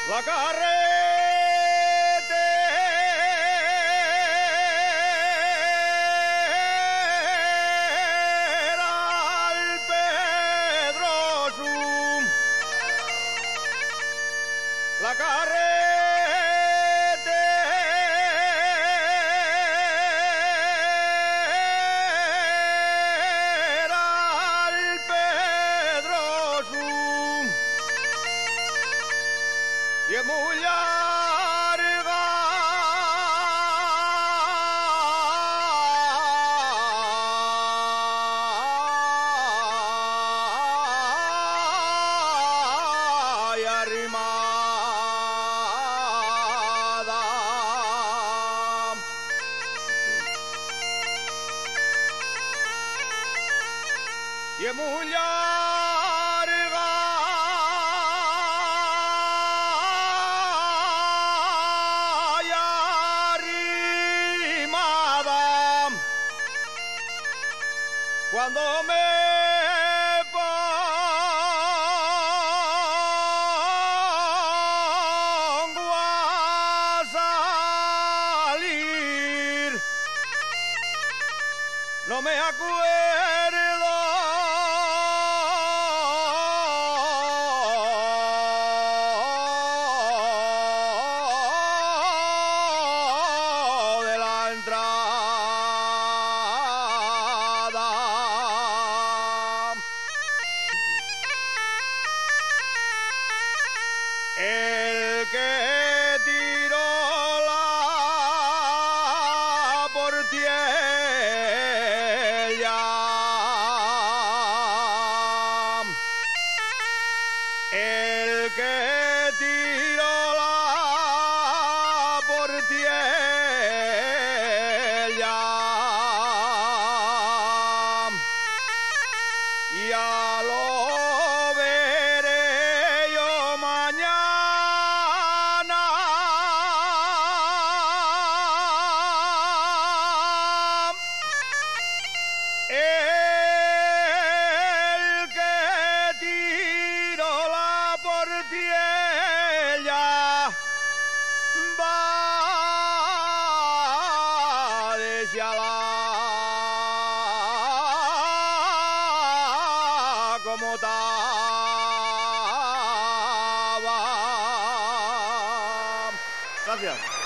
La carretera al Pedroso, la carretera al Pedroso y es muy larga y arrimada. Y es muy larga y arrimada. Cuando me pongo a salir, no me acuerdo de la entrada. El que tiró la portiella, el que tiró la portiella, ya lo veré yo mañana. El que tiró la portiella va desde la como estaba. Gracias.